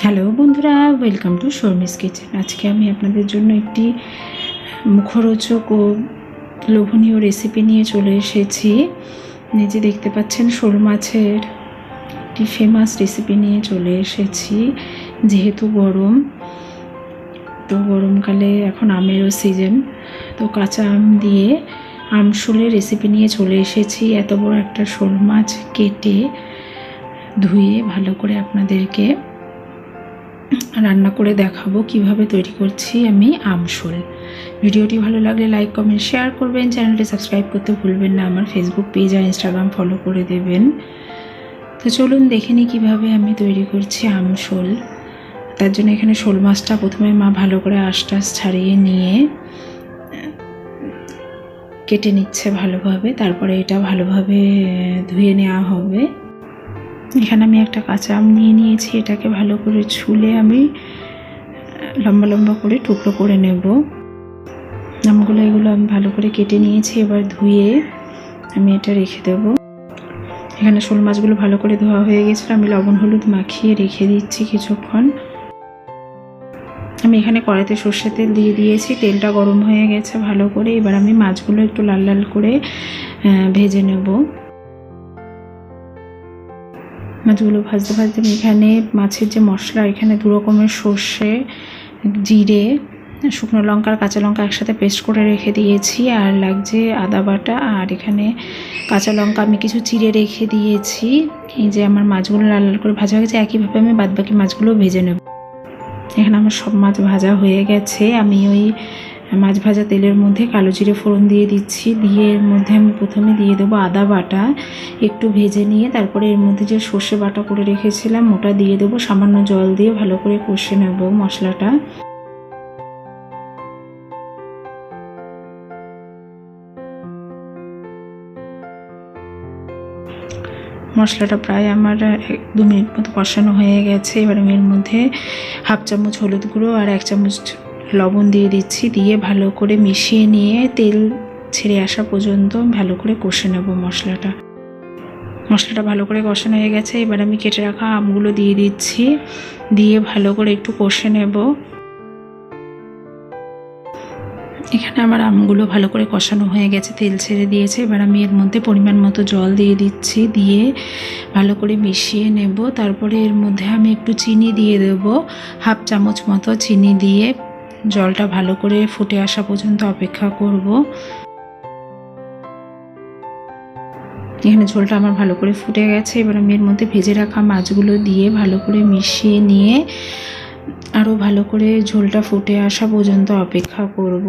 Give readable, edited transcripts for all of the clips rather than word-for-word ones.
Hello বন্ধুরা, welcome to Sharmi's kitchen. আজকে আমি আপনাদের জন্য একটি মুখরোচক ও লোভনীয় রেসিপি নিয়ে চলে এসেছি। নিজে দেখতে পাচ্ছেন শোল মাছের একটি ফেমাস রেসিপি নিয়ে চলে এসেছি। যেহেতু গরম, তো গরমকালে এখন আমেরও সিজন, তো কাঁচা আম দিয়ে আমশোলের রেসিপি নিয়ে চলে এসেছি। এত বড় একটা শোল মাছ কেটে ধুয়ে ভালো করে আপনাদেরকে রান্না করে দেখাবো কিভাবে তৈরি করছি আমি আমশোল। ভিডিওটি ভালো লাগলে লাইক কমেন্ট শেয়ার করবেন, চ্যানেলটি সাবস্ক্রাইব করতে ভুলবেন না, আমার ফেসবুক পেজ আর ইনস্টাগ্রাম ফলো করে দেবেন। তো চলুন দেখে নিই কীভাবে আমি তৈরি করছি আমশোল। তার জন্য এখানে শোল মাছটা প্রথমে মা ভালো করে আঁশ ছাড়িয়ে নিয়ে কেটে নিচ্ছে ভালোভাবে, তারপরে এটা ভালোভাবে ধুয়ে নেওয়া হবে। এখানে আমি একটা কাঁচা আম নিয়ে নিয়েছি, এটাকে ভালো করে ছুলে আমি লম্বা লম্বা করে টুকরো করে নেব। এগুলো আমি ভালো করে কেটে নিয়েছি, এবার ধুয়ে আমি এটা রেখে দেব। এখানে শোল মাছগুলো ভালো করে ধোয়া হয়ে গেছে, আমি লবণ হলুদ মাখিয়ে রেখে দিচ্ছি কিছুক্ষণ। আমি এখানে কড়াইতে সর্ষের তেল দিয়ে দিয়েছি, তেলটা গরম হয়ে গেছে ভালো করে। এবার আমি মাছগুলো একটু লাল লাল করে ভেজে নেব। মাছগুলো ভাজতে ভাজতে আমি এখানে মাছের যে মশলা, এখানে দু রকমের সর্ষে, জিরে, শুকনো লঙ্কা আর কাঁচা লঙ্কা একসাথে পেস্ট করে রেখে দিয়েছি, আর লাগছে আদা বাটা, আর এখানে কাঁচা লঙ্কা আমি কিছু চিড়ে রেখে দিয়েছি। এই যে আমার মাছগুলো লাল লাল করে ভাজা হয়ে গেছে, একইভাবে আমি বাদবাকি মাছগুলো ভেজে নেব। এখানে আমার সব মাছ ভাজা হয়ে গেছে। আমি ওই মাছ ভাজা তেলের মধ্যে কালো জিরে ফোড়ন দিয়ে দিচ্ছি, দিয়ে এর মধ্যে আমি প্রথমে দিয়ে দেবো আদা বাটা, একটু ভেজে নিয়ে তারপরে এর মধ্যে যে সর্ষে বাটা করে রেখেছিলাম ওটা দিয়ে দেবো, সামান্য জল দিয়ে ভালো করে কষে নেব মশলাটা। মশলাটা প্রায় আমার 1-2 মিনিট মতো কষানো হয়ে গেছে। এবার আমি এর মধ্যে হাফ চামচ হলুদ গুঁড়ো আর 1 চামচ লবণ দিয়ে দিচ্ছি, দিয়ে ভালো করে মিশিয়ে নিয়ে তেল ছেড়ে আসা পর্যন্ত ভালো করে কষে নেব মশলাটা ভালো করে কষানো হয়ে গেছে। এবার আমি কেটে রাখা আমগুলো দিয়ে দিচ্ছি, দিয়ে ভালো করে একটু কষে নেব। এখানে আমার আমগুলো ভালো করে কষানো হয়ে গেছে, তেল ছেড়ে দিয়েছে। এবার আমি এর মধ্যে পরিমাণ মতো জল দিয়ে দিচ্ছি, দিয়ে ভালো করে মিশিয়ে নেব। তারপরে এর মধ্যে আমি একটু চিনি দিয়ে দেব, হাফ চামচ মতো চিনি দিয়ে জলটা ভালো করে ফুটে আসা পর্যন্ত অপেক্ষা করব। এখানে ঝোলটা আমার ভালো করে ফুটে গেছে। এবার আমি এর মধ্যে ভেজে রাখা মাছগুলো দিয়ে ভালো করে মিশিয়ে নিয়ে আরও ভালো করে ঝোলটা ফুটে আসা পর্যন্ত অপেক্ষা করব।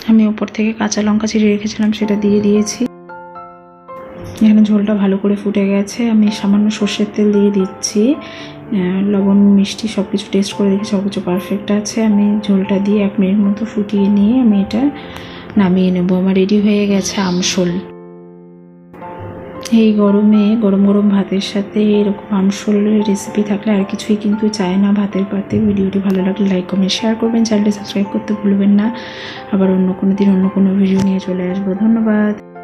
আমি ওপর থেকে কাঁচা লঙ্কা চিড়ে রেখেছিলাম, সেটা দিয়ে দিয়েছি। এখানে ঝোলটা ভালো করে ফুটে গেছে। আমি সামান্য সর্ষের তেল দিয়ে দিচ্ছি, লবণ মিষ্টি সব কিছু টেস্ট করে দেখি সব কিছু পারফেক্ট আছে। আমি ঝোলটা দিয়ে 1 মিনিট মতো ফুটিয়ে নিয়ে আমি এটা নামিয়ে নেব। আমার রেডি হয়ে গেছে আমশোল। এই গরমে গরম গরম ভাতের সাথে এরকম আমশোলের রেসিপি থাকলে আর কিছুই কিন্তু চায় না ভাতের পাতে। ভিডিওটি ভালো লাগলে লাইক কমেন্ট শেয়ার করবেন, চ্যানেলটি সাবস্ক্রাইব করতে ভুলবেন না। আবার অন্য কোনো দিন অন্য কোনো ভিডিও নিয়ে চলে আসবো। ধন্যবাদ।